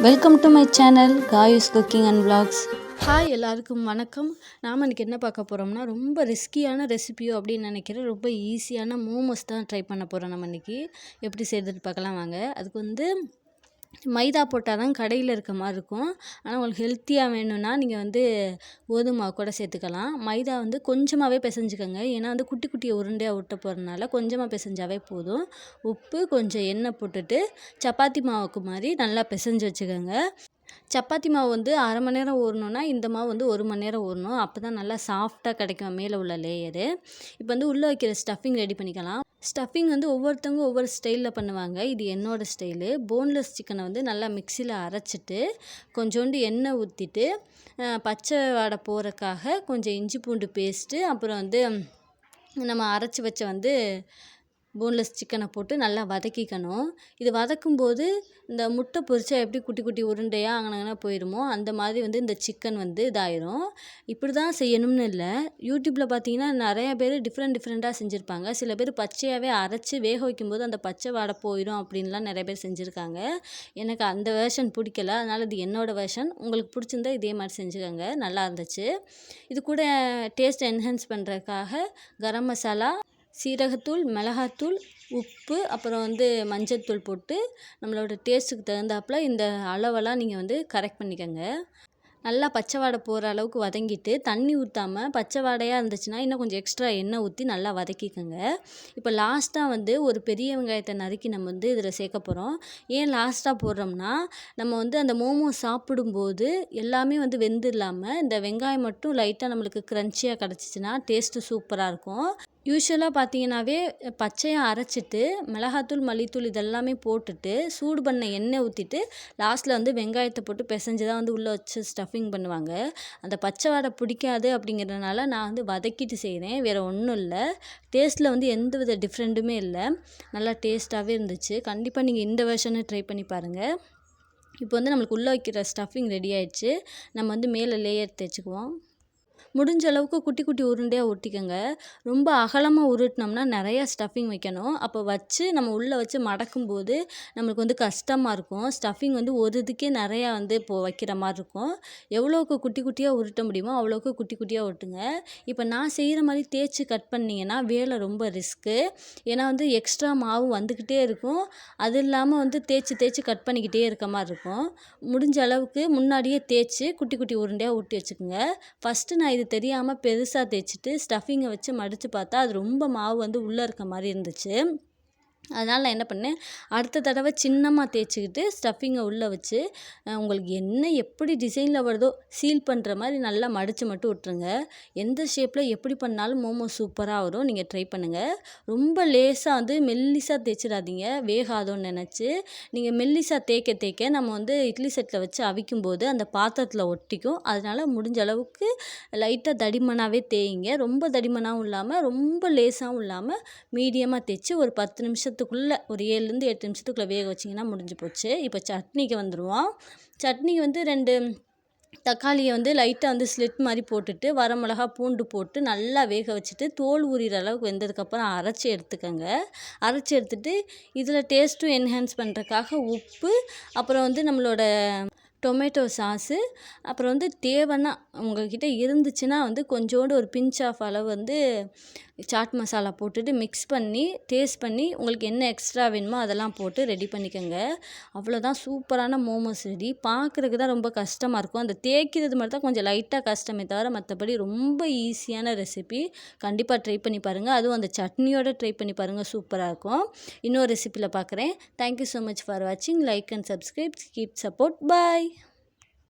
Welcome to my channel Kayu's cooking and vlogs. Hi எல்லாருக்கும் வணக்கம். நாம் இன்றைக்கி என்ன பார்க்க போகிறோம்னா ரொம்ப ரிஸ்கியான ரெசிபியோ அப்படின்னு நினைக்கிறேன். ரொம்ப ஈஸியான மோமோஸ் தான் ட்ரை பண்ண போகிறோம். நம்ம இன்றைக்கி எப்படி செய்கிறது பார்க்கலாம் வாங்க. அதுக்கு மைதா போட்டால் தான் கடையில் இருக்க மாதிரி இருக்கும். ஆனால் உங்களுக்கு ஹெல்த்தியாக வேணும்னா நீங்கள் கோதுமை மாவு கூட சேர்த்துக்கலாம். மைதா கொஞ்சமாகவே பிசைஞ்சுக்கோங்க. ஏன்னா குட்டி குட்டி உருண்டையாக விட்ட போகிறதுனால கொஞ்சமாக பிசைஞ்சாவே போதும். உப்பு கொஞ்சம் எண்ணெய் போட்டுட்டு சப்பாத்தி மாவுக்கு மாதிரி நல்லா பிசைஞ்சு வச்சுக்கோங்க. சப்பாத்தி மாவு அரை மணி நேரம் ஊறணுன்னா இந்த மாவு 1 மணி நேரம் ஊறணும். அப்போ தான் நல்லா சாஃப்டாக கிடைக்கும் மேலே உள்ள லேயரு. இப்போ உள்ளே வைக்கிற ஸ்டஃபிங் ரெடி பண்ணிக்கலாம். ஸ்டஃபிங் ஒவ்வொருத்தவங்க ஒவ்வொரு ஸ்டைலில் பண்ணுவாங்க. இது என்னோடய ஸ்டைலு. போன்லெஸ் சிக்கனை நல்லா மிக்சியில் அரைச்சிட்டு கொஞ்சோண்டு எண்ணெய் ஊற்றிட்டு பச்சை வாடை போகிறக்காக கொஞ்சம் இஞ்சி பூண்டு பேஸ்ட்டு அப்புறம் நம்ம அரைச்சி வச்ச போன்லெஸ் சிக்கனை போட்டு நல்லா வதக்கிக்கணும். இது வதக்கும்போது இந்த முட்டை பொரிச்சா எப்படி குட்டி குட்டி உருண்டையாக அங்கனங்கன்னா போயிடுமோ அந்த மாதிரி இந்த சிக்கன் இதாயிரும். இப்படி தான் செய்யணும்னு இல்லை. யூடியூப்பில் பார்த்தீங்கன்னா நிறைய பேர் டிஃப்ரெண்ட்டாக செஞ்சுருப்பாங்க. சில பேர் பச்சையாகவே அரைச்சி வேக வைக்கும்போது அந்த பச்சை வாடை போயிடும் அப்படின்லாம் நிறைய பேர் செஞ்சுருக்காங்க. எனக்கு அந்த வேர்ஷன் பிடிக்கல. அதனால் இது என்னோடய வேர்ஷன். உங்களுக்கு பிடிச்சிருந்தா இதே மாதிரி செஞ்சுக்கோங்க. நல்லா இருந்துச்சு. இது கூட டேஸ்ட் என்ஹான்ஸ் பண்ணுறதுக்காக கரம் மசாலா, சீரகத்தூள், மிளகாத்தூள், உப்பு அப்புறம் மஞ்சள்தூள் போட்டு நம்மளோட டேஸ்ட்டுக்கு தகுந்தாப்பில் இந்த அளவெல்லாம் நீங்கள் கரெக்ட் பண்ணிக்கோங்க. நல்லா பச்சை வாடை போகிற அளவுக்கு வதங்கிட்டு தண்ணி ஊற்றாமல் பச்சை வாடையாக இருந்துச்சுன்னா இன்னும் கொஞ்சம் எக்ஸ்ட்ரா எண்ணெய் ஊற்றி நல்லா வதக்கிக்கோங்க. இப்போ லாஸ்ட்டாக ஒரு பெரிய வெங்காயத்தை நறுக்கி நம்ம இதில் சேர்க்க போகிறோம். ஏன் லாஸ்ட்டாக போடுறோம்னா நம்ம அந்த மோமோஸ் சாப்பிடும்போது எல்லாமே வெந்து இல்லாமல் இந்த வெங்காயம் மட்டும் லைட்டாக நம்மளுக்கு க்ரன்ச்சியாக கிடச்சிச்சின்னா டேஸ்ட்டு சூப்பராக இருக்கும். யூஸ்வலாக பார்த்தீங்கன்னாவே பச்சையாக அரைச்சிட்டு மிளகாத்தூள், மல்லித்தூள் இதெல்லாமே போட்டுட்டு சூடு பண்ண எண்ணெய் ஊற்றிட்டு லாஸ்ட்டில் வெங்காயத்தை போட்டு பிசைஞ்சு தான் உள்ளே வச்சு ஸ்டஃபிங் பண்ணுவாங்க. அந்த பச்சை வாடை பிடிக்காது அப்படிங்கிறதுனால நான் வதக்கிட்டு செய்கிறேன். வேறு ஒன்றும் இல்லை. டேஸ்ட்டில் எந்த வித டிஃப்ரெண்ட்டுமே இல்லை. நல்லா டேஸ்ட்டாகவே இருந்துச்சு. கண்டிப்பாக நீங்கள் இந்த வெர்ஷனை ட்ரை பண்ணி பாருங்கள். இப்போ நம்மளுக்கு உள்ளே வைக்கிற ஸ்டஃபிங் ரெடி ஆயிடுச்சு. நம்ம மேலே லேயர் தேய்ச்சிக்குவோம். முடிஞ்ச அளவுக்கு குட்டி குட்டி உருண்டையாக உருட்டிக்கோங்க. ரொம்ப அகலமாக உருட்டினோம்னா நிறையா ஸ்டஃபிங் வைக்கணும். அப்போ வச்சு நம்ம உள்ளே வச்சு மடக்கும்போது நம்மளுக்கு கஷ்டமாக இருக்கும். ஸ்டஃபிங் ஒரு இதுக்கே நிறையா இப்போது வைக்கிற மாதிரி இருக்கும். எவ்வளோக்கு குட்டி குட்டியாக உருட்ட முடியுமோ அவ்வளோக்கு குட்டி குட்டியாக உருட்டுங்க. இப்போ நான் செய்கிற மாதிரி தேய்ச்சி கட் பண்ணிங்கன்னா வேலை ரொம்ப ரிஸ்க்கு. ஏன்னா எக்ஸ்ட்ரா மாவு வந்துக்கிட்டே இருக்கும். அது இல்லாமல் தேய்ச்சி கட் பண்ணிக்கிட்டே இருக்க மாதிரி இருக்கும். முடிஞ்ச அளவுக்கு முன்னாடியே தேய்ச்சி குட்டி குட்டி உருண்டையாக உருட்டி வச்சுக்கோங்க. ஃபஸ்ட்டு நான் இது தெரியாமல் பெருசாக தேய்ச்சிட்டு ஸ்டஃபிங்கை வச்சு மடித்து பார்த்தா அது ரொம்ப மாவு உள்ளே இருக்க மாதிரி இருந்துச்சு. அதனால் நான் என்ன பண்ணேன், அடுத்த தடவை சின்னமாக தேய்ச்சிக்கிட்டு ஸ்டஃபிங்கை உள்ளே வச்சு உங்களுக்கு என்ன எப்படி டிசைனில் வருதோ சீல் பண்ணுற மாதிரி நல்லா மடித்து மட்டும் விட்ருங்க. எந்த ஷேப்பில் எப்படி பண்ணாலும் மோமோஸ் சூப்பராக வரும். நீங்கள் ட்ரை பண்ணுங்கள். ரொம்ப லேசாக மெல்லிசாக தேய்ச்சிடாதீங்க வேகாதோன்னு நினச்சி. நீங்கள் மெல்லிசாக தேய்க்க நம்ம இட்லி செட்டில் வச்சு அவிக்கும்போது அந்த பாத்திரத்தில் ஒட்டிக்கும். அதனால் முடிஞ்ச அளவுக்கு லைட்டாக தடிமனாகவே தேய்ங்க. ரொம்ப தடிமனாகவும் இல்லாமல் ரொம்ப லேசாகவும் இல்லாமல் மீடியமாக தேய்ச்சி ஒரு 10 நிமிஷத்துக்குள்ளே ஒரு 7லேருந்து 8 நிமிஷத்துக்குள்ளே வேக வச்சிங்கன்னா முடிஞ்சு போச்சு. இப்போ சட்னிக்கு வந்துடுவோம். சட்னிக்கு 2 தக்காளியை லைட்டாக ஸ்லிட் மாதிரி போட்டுட்டு வரமிளகா, பூண்டு போட்டு நல்லா வேக வச்சுட்டு தோல் உரிகிற அளவுக்கு வெந்ததுக்கப்புறம் அரைச்சி எடுத்துக்கோங்க. அரைச்சி எடுத்துகிட்டு இதில் டேஸ்ட்டும் என்ஹான்ஸ் பண்ணுறதுக்காக உப்பு அப்புறம் நம்மளோட டொமேட்டோ சாஸு அப்புறம் தேவைன்னா உங்கள்கிட்ட இருந்துச்சுன்னா கொஞ்சோண்டு ஒரு பிஞ்ச் ஆஃப் அளவு சாட் மசாலா போட்டுட்டு மிக்ஸ் பண்ணி டேஸ்ட் பண்ணி உங்களுக்கு என்ன எக்ஸ்ட்ரா வேணுமோ அதெல்லாம் போட்டு ரெடி பண்ணிக்கோங்க. அவ்வளோதான், சூப்பரான மோமோஸ் ரெடி. பார்க்குறதுக்கு தான் ரொம்ப கஷ்டமாக இருக்கும். அந்த தேய்க்கிறது மட்டும் தான் கொஞ்சம் லைட்டாக கஷ்டமே தவிர மற்றபடி ரொம்ப ஈஸியான ரெசிபி. கண்டிப்பாக ட்ரை பண்ணி பாருங்கள். அதுவும் அந்த சட்னியோடு ட்ரை பண்ணி பாருங்கள், சூப்பராக இருக்கும். இன்னொரு ரெசிப்பியில் பார்க்குறேன். தேங்க்யூ ஸோ மச் ஃபார் வாட்சிங். Like and subscribe. Keep support. Bye.